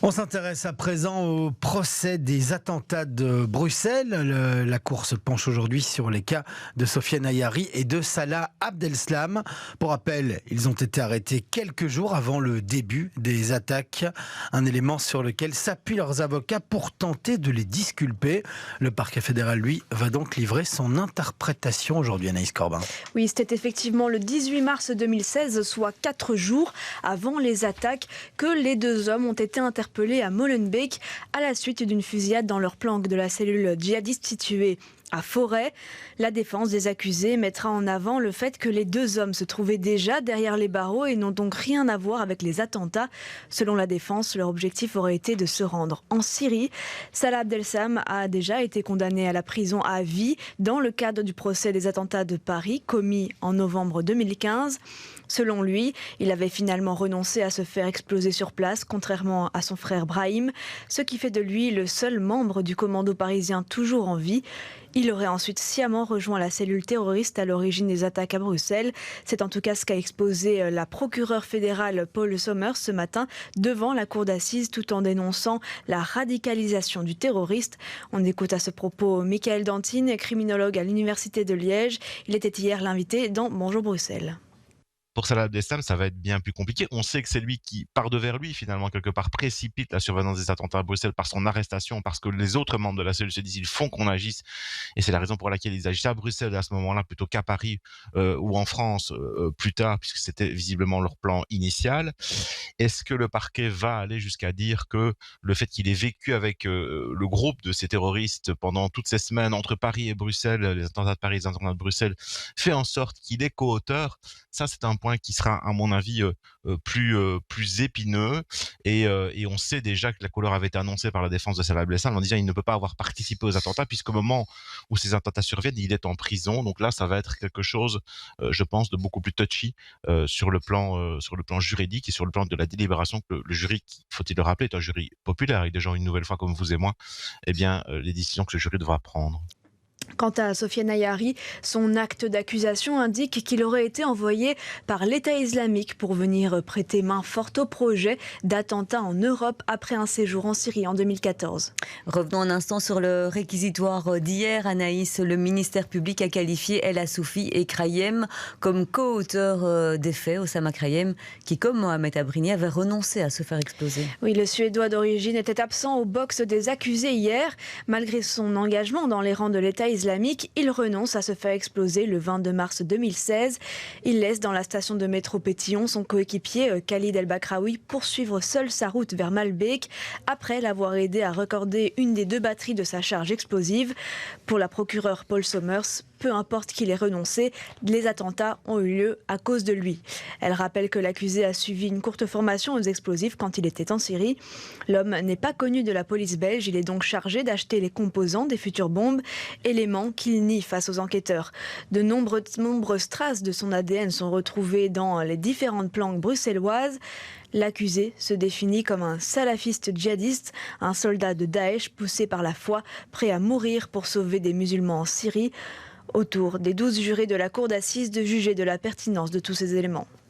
On s'intéresse à présent au procès des attentats de Bruxelles. La Cour se penche aujourd'hui sur les cas de Sofiane Ayari et de Salah Abdeslam. Pour rappel, ils ont été arrêtés quelques jours avant le début des attaques. Un élément sur lequel s'appuient leurs avocats pour tenter de les disculper. Le parquet fédéral, lui, va donc livrer son interprétation aujourd'hui, Anaïs Corbin. Oui, c'était effectivement le 18 mars 2016, soit 4 jours avant les attaques, que les deux hommes ont été interpellés à Molenbeek à la suite d'une fusillade dans leur planque de la cellule djihadiste située à Forêt. La défense des accusés mettra en avant le fait que les deux hommes se trouvaient déjà derrière les barreaux et n'ont donc rien à voir avec les attentats. Selon la défense, leur objectif aurait été de se rendre en Syrie. Salah Abdeslam a déjà été condamné à la prison à vie dans le cadre du procès des attentats de Paris commis en novembre 2015. Selon lui, il avait finalement renoncé à se faire exploser sur place, contrairement à son frère Brahim, ce qui fait de lui le seul membre du commando parisien toujours en vie. Il aurait ensuite sciemment rejoint la cellule terroriste à l'origine des attaques à Bruxelles. C'est en tout cas ce qu'a exposé la procureure fédérale Paul Sommers ce matin devant la cour d'assises, tout en dénonçant la radicalisation du terroriste. On écoute à ce propos Michael Dantine, criminologue à l'Université de Liège. Il était hier l'invité dans Bonjour Bruxelles. Pour Salah Abdeslam, ça va être bien plus compliqué. On sait que c'est lui qui, par devers lui, finalement, quelque part, précipite la survenance des attentats à Bruxelles par son arrestation, parce que les autres membres de la cellule se disent ils font qu'on agisse. Et c'est la raison pour laquelle ils agissent à Bruxelles à ce moment-là, plutôt qu'à Paris ou en France plus tard, puisque c'était visiblement leur plan initial. Est-ce que le parquet va aller jusqu'à dire que le fait qu'il ait vécu avec le groupe de ces terroristes pendant toutes ces semaines entre Paris et Bruxelles, les attentats de Paris et les attentats de Bruxelles, fait en sorte qu'il est co-auteur? Ça, c'est un point qui sera, à mon avis, plus épineux. Et on sait déjà que la couleur avait été annoncée par la défense de Salah Abdeslam en disant qu'il ne peut pas avoir participé aux attentats, puisqu'au moment où ces attentats surviennent, il est en prison. Donc là, ça va être quelque chose, je pense, de beaucoup plus touchy sur le plan juridique et sur le plan de la délibération que le jury, qui, faut-il le rappeler, est un jury populaire, avec des gens une nouvelle fois comme vous et moi, eh bien, les décisions que ce jury devra prendre. Quant à Sofiane Ayari, son acte d'accusation indique qu'il aurait été envoyé par l'État islamique pour venir prêter main forte au projet d'attentat en Europe après un séjour en Syrie en 2014. Revenons un instant sur le réquisitoire d'hier. Anaïs, le ministère public a qualifié El Assoufi et Krayem comme co-auteurs des faits. Oussama Krayem, qui, comme Mohamed Abrini, avait renoncé à se faire exploser. Oui, le Suédois d'origine était absent au box des accusés hier. Malgré son engagement dans les rangs de l'État islamique, il renonce à se faire exploser le 22 mars 2016. Il laisse dans la station de métro Pétillon son coéquipier Khalid El Bakraoui poursuivre seul sa route vers Malbec après l'avoir aidé à recorder une des deux batteries de sa charge explosive. Pour la procureure Paul Sommers, peu importe qu'il ait renoncé, les attentats ont eu lieu à cause de lui. Elle rappelle que l'accusé a suivi une courte formation aux explosifs quand il était en Syrie. L'homme n'est pas connu de la police belge, il est donc chargé d'acheter les composants des futures bombes, élément qu'il nie face aux enquêteurs. De nombreuses traces de son ADN sont retrouvées dans les différentes planques bruxelloises. L'accusé se définit comme un salafiste djihadiste, un soldat de Daesh poussé par la foi, prêt à mourir pour sauver des musulmans en Syrie. Au tour des 12 jurés de la cour d'assises de juger de la pertinence de tous ces éléments.